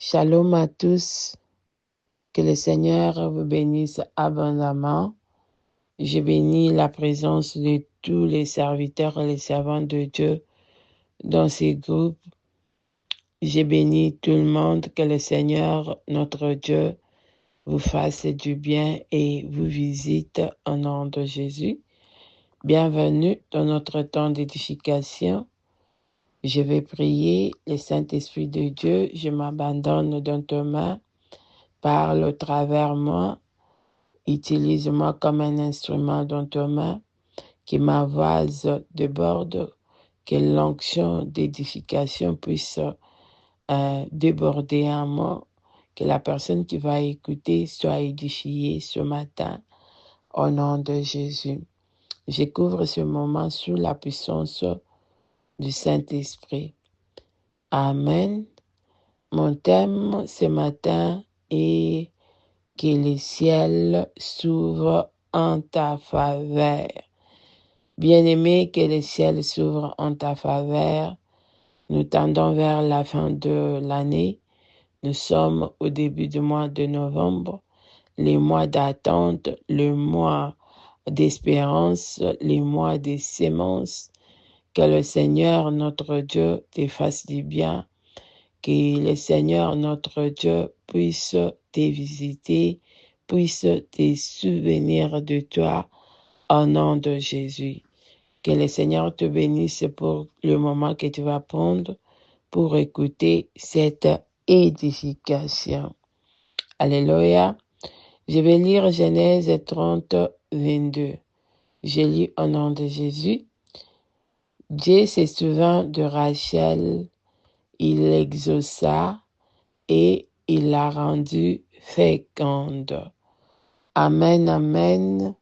Shalom à tous, que le Seigneur vous bénisse abondamment. Je bénis la présence de tous les serviteurs et les servantes de Dieu dans ces groupes. Je bénis tout le monde, que le Seigneur, notre Dieu, vous fasse du bien et vous visite au nom de Jésus. Bienvenue dans notre temps d'édification. Je vais prier, le Saint-Esprit de Dieu, je m'abandonne dans tes mains, parle au travers moi. Utilise-moi comme un instrument dans tes mains, que ma vase déborde, que l'onction d'édification puisse déborder en moi, que la personne qui va écouter soit édifiée ce matin, au nom de Jésus. Je couvre ce moment sous la puissance du Saint-Esprit. Amen. Mon thème ce matin est que le ciel s'ouvre en ta faveur. Bien-aimé, que le ciel s'ouvre en ta faveur. Nous tendons vers la fin de l'année. Nous sommes au début du mois de novembre, les mois d'attente, le mois d'espérance, les mois de sémence. Que le Seigneur, notre Dieu, te fasse du bien. Que le Seigneur, notre Dieu, puisse te visiter, puisse te souvenir de toi au nom de Jésus. Que le Seigneur te bénisse pour le moment que tu vas prendre pour écouter cette édification. Alléluia. Je vais lire Genèse 30, 22. Je lis au nom de Jésus. Dieu se souvint de Rachel, il l'exauça et il l'a rendue féconde. Amen, amen.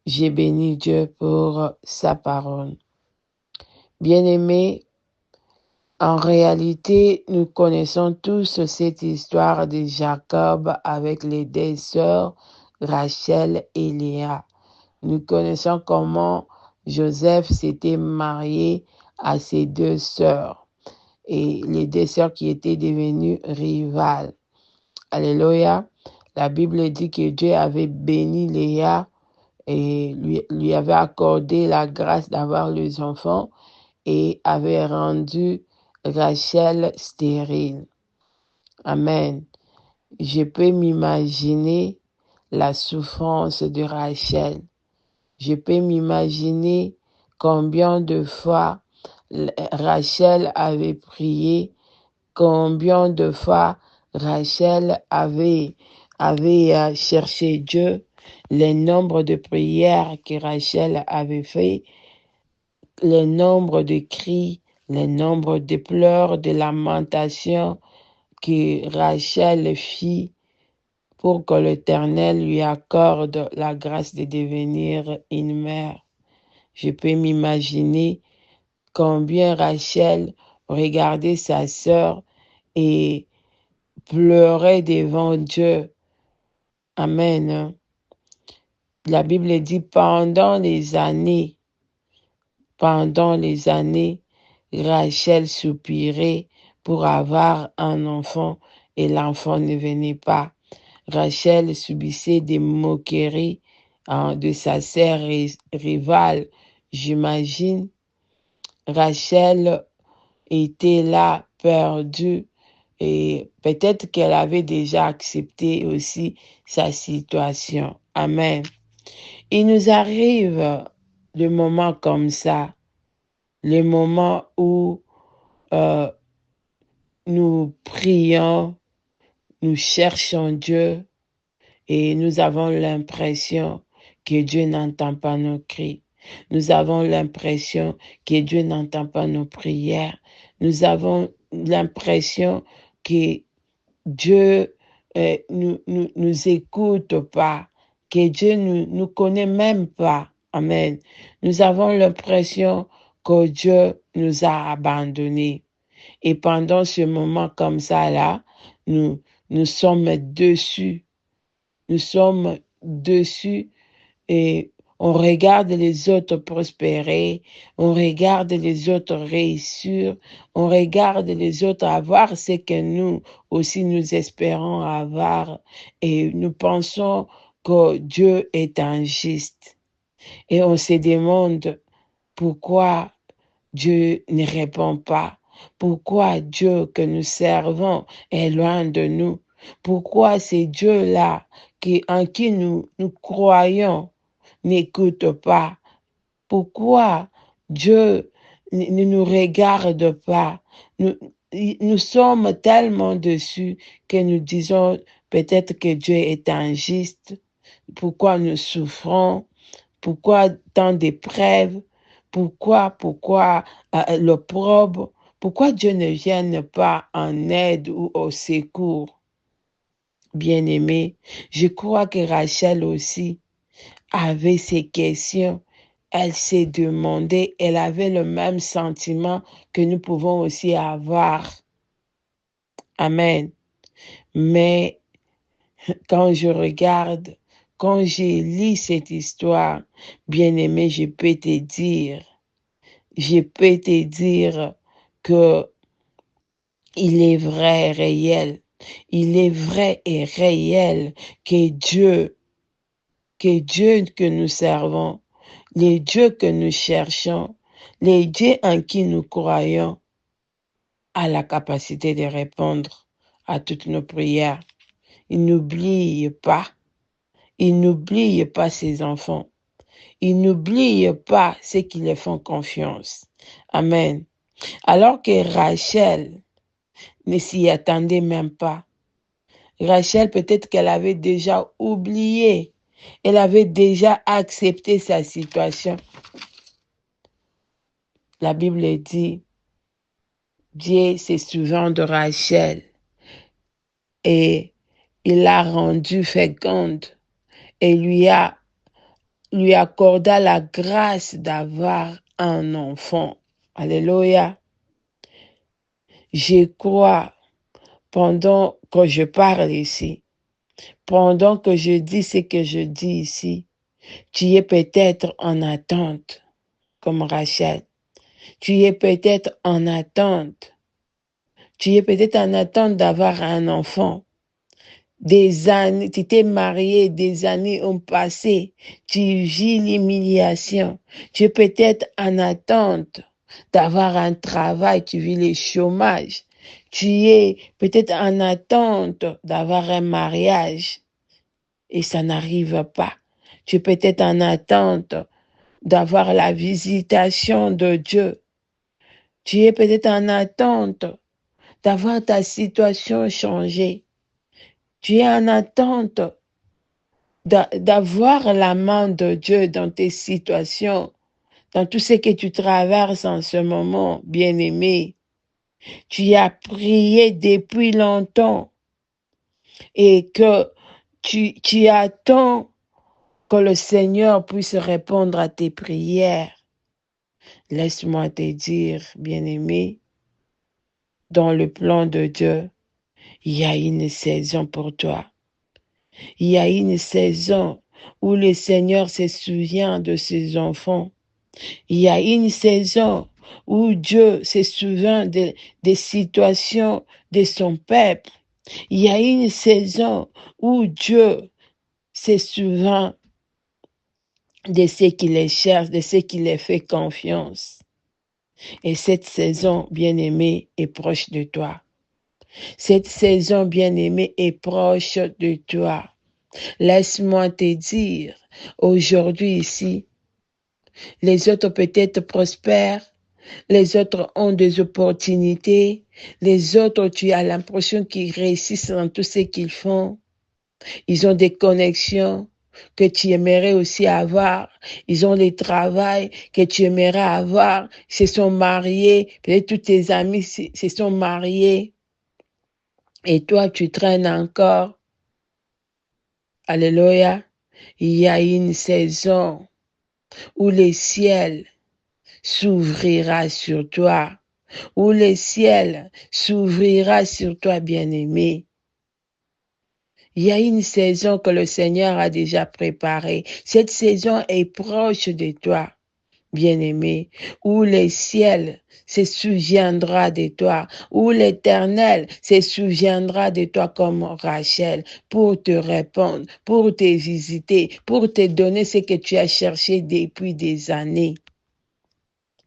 J'ai béni Dieu pour sa parole. Bien-aimés, en réalité, nous connaissons tous cette histoire de Jacob avec les deux sœurs, Rachel et Léa. Nous connaissons comment Joseph s'était marié à ses deux sœurs et les deux sœurs qui étaient devenues rivales. Alléluia. La Bible dit que Dieu avait béni Léa et lui avait accordé la grâce d'avoir les enfants et avait rendu Rachel stérile. Amen. Je peux m'imaginer la souffrance de Rachel. Je peux m'imaginer combien de fois Rachel avait prié, combien de fois Rachel avait cherché Dieu, le nombre de prières que Rachel avait fait, le nombre de cris, le nombre de pleurs, de lamentations que Rachel fit pour que l'Éternel lui accorde la grâce de devenir une mère. Je peux m'imaginer combien Rachel regardait sa sœur et pleurait devant Dieu. Amen. La Bible dit pendant les années, Rachel soupirait pour avoir un enfant et l'enfant ne venait pas. Rachel subissait des moqueries de sa sœur rivale. J'imagine, Rachel était là, perdue, et peut-être qu'elle avait déjà accepté aussi sa situation. Amen. Il nous arrive des moments comme ça, les moments où euh, nous prions, nous cherchons Dieu et nous avons l'impression que Dieu n'entend pas nos cris. Nous avons l'impression que Dieu n'entend pas nos prières. Nous avons l'impression que Dieu nous écoute pas, que Dieu nous connaît même pas. Amen. Nous avons l'impression que Dieu nous a abandonnés. Et pendant ce moment comme ça là, nous sommes dessus. Nous sommes dessus et On regarde les autres prospérer, on regarde les autres réussir, on regarde les autres avoir ce que nous aussi nous espérons avoir et nous pensons que Dieu est injuste. Et on se demande pourquoi Dieu ne répond pas. Pourquoi Dieu que nous servons est loin de nous? Pourquoi ces dieux-là en qui nous croyons n'écoute pas? Pourquoi Dieu ne nous regarde pas? Nous, nous sommes tellement dessus que nous disons peut-être que Dieu est injuste. Pourquoi nous souffrons? Pourquoi tant d'épreuves? Pourquoi l'opprobre? Pourquoi Dieu ne vient pas en aide ou au secours? Bien-aimé, je crois que Rachel aussi avait ces questions. Elle s'est demandé, elle avait le même sentiment que nous pouvons aussi avoir. Amen. Mais quand je regarde, quand j'ai lu cette histoire, bien-aimé, je peux te dire que il est vrai et réel. Il est vrai et réel que Dieu que nous servons, les dieux que nous cherchons, les dieux en qui nous croyons, a la capacité de répondre à toutes nos prières. Il n'oublie pas. Il n'oublie pas ses enfants. Il n'oublie pas ceux qui les font confiance. Amen. Alors que Rachel ne s'y attendait même pas. Rachel, peut-être qu'elle avait déjà oublié. Elle avait déjà accepté sa situation. La Bible dit, Dieu se souvient de Rachel et il l'a rendue féconde et lui accorda la grâce d'avoir un enfant. Alléluia. Je crois, pendant que je parle ici, pendant que je dis ce que je dis ici, tu es peut-être en attente, comme Rachel. Tu es peut-être en attente. Tu es peut-être en attente d'avoir un enfant. Des années, tu t'es marié, des années ont passé, tu vis l'humiliation. Tu es peut-être en attente d'avoir un travail, tu vis le chômage. Tu es peut-être en attente d'avoir un mariage et ça n'arrive pas. Tu es peut-être en attente d'avoir la visitation de Dieu. Tu es peut-être en attente d'avoir ta situation changée. Tu es en attente d'avoir la main de Dieu dans tes situations, dans tout ce que tu traverses en ce moment, bien-aimé. Tu as prié depuis longtemps et que tu attends que le Seigneur puisse répondre à tes prières. Laisse-moi te dire, bien-aimé, dans le plan de Dieu, il y a une saison pour toi. Il y a une saison où le Seigneur se souvient de ses enfants. Il y a une saison où Dieu se souvient des situations de son peuple. Il y a une saison où Dieu se souvient de ceux qui les cherchent, de ceux qui les fait confiance. Et cette saison, bien-aimée, est proche de toi. Cette saison, bien-aimée, est proche de toi. Laisse-moi te dire, aujourd'hui ici, les autres peut-être prospèrent, les autres ont des opportunités, les autres, tu as l'impression qu'ils réussissent dans tout ce qu'ils font. Ils ont des connexions que tu aimerais aussi avoir. Ils ont des travails que tu aimerais avoir. Ils se sont mariés. Peut-être tous tes amis se sont mariés. Et toi, tu traînes encore. Alléluia. Il y a une saison où le ciel s'ouvrira sur toi, où le ciel s'ouvrira sur toi, bien-aimé. Il y a une saison que le Seigneur a déjà préparée. Cette saison est proche de toi, bien-aimé, où les ciels se souviendra de toi, où l'Éternel se souviendra de toi comme Rachel pour te répondre, pour te visiter, pour te donner ce que tu as cherché depuis des années.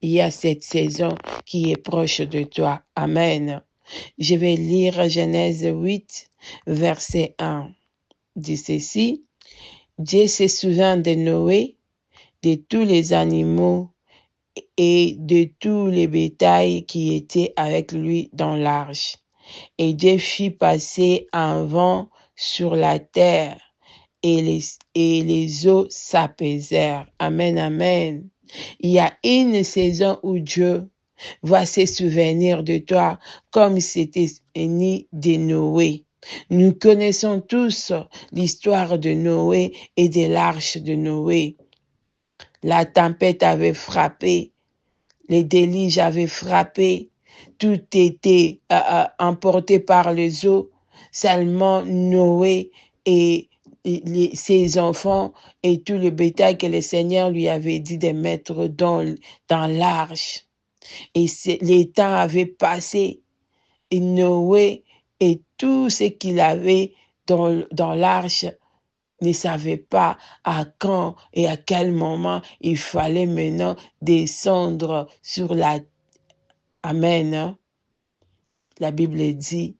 Il y a cette saison qui est proche de toi. Amen. Je vais lire Genèse 8, verset 1. Dit ceci: Dieu se souvint de Noé, de tous les animaux et de tous les bétails qui étaient avec lui dans l'arche. Et Dieu fit passer un vent sur la terre et les eaux s'apaisèrent. Amen, amen. Il y a une saison où Dieu va se souvenir de toi comme c'était ni de Noé. Nous connaissons tous l'histoire de Noé et de l'arche de Noé. La tempête avait frappé, les déluges avaient frappé, tout était emporté par les eaux. Seulement Noé et ses enfants et tout le bétail que le Seigneur lui avait dit de mettre dans l'arche. Et les temps avaient passé et Noé et tout ce qu'il avait dans l'arche ne savait pas à quand et à quel moment il fallait maintenant descendre sur la... Amen. Hein? La Bible dit,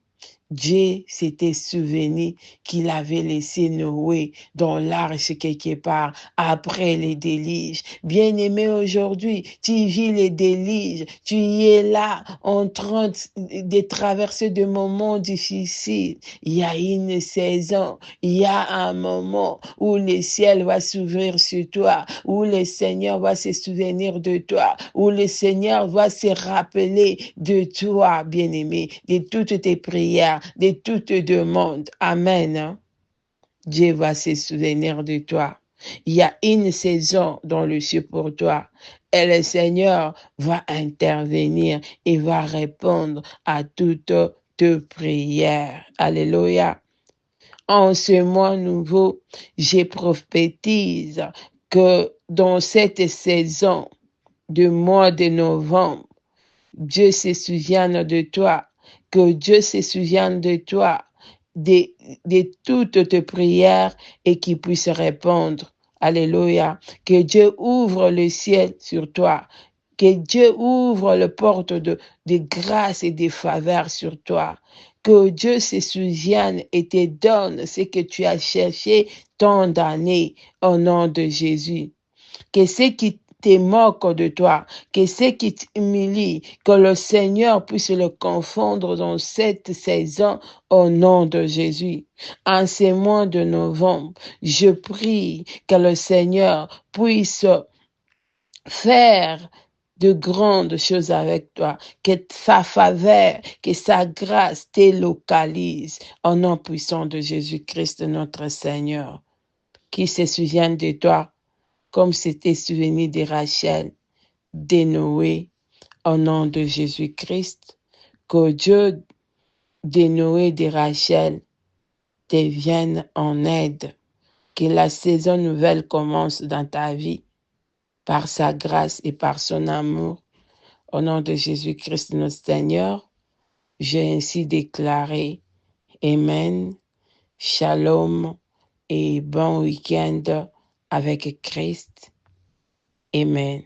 Dieu s'était souvenu qu'il avait laissé Noé dans l'arche quelque part après les déluges. Bien-aimé, aujourd'hui, tu vis les déluges, tu y es là en train de traverser des moments difficiles. Il y a une saison, il y a un moment où le ciel va s'ouvrir sur toi, où le Seigneur va se souvenir de toi, où le Seigneur va se rappeler de toi, bien-aimé, de toutes tes prières, de toutes tes demandes. Amen. Dieu va se souvenir de toi. Il y a une saison dans le ciel pour toi. Et le Seigneur va intervenir et va répondre à toutes tes prières. Alléluia. En ce mois nouveau, je prophétise que dans cette saison du mois de novembre, Dieu se souvienne de toi, que Dieu se souvienne de toi, de, de toutes tes prières et qu'il puisse répondre. Alléluia. Que Dieu ouvre le ciel sur toi. Que Dieu ouvre les portes de grâce et de faveur sur toi. Que Dieu se souvienne et te donne ce que tu as cherché tant d'années au nom de Jésus. Que ce qui te moque de toi, que ce qui t'humilie, que le Seigneur puisse le confondre dans cette saison au nom de Jésus. En ce mois de novembre, je prie que le Seigneur puisse faire de grandes choses avec toi, que sa faveur, que sa grâce te localise au nom puissant de Jésus-Christ, notre Seigneur, qui se souvienne de toi comme c'était souvenu de Rachel, de Noé, au nom de Jésus-Christ, que Dieu de Noé et de Rachel te vienne en aide, que la saison nouvelle commence dans ta vie par sa grâce et par son amour. Au nom de Jésus-Christ notre Seigneur, j'ai ainsi déclaré Amen, Shalom et bon week-end avec Christ. Amen.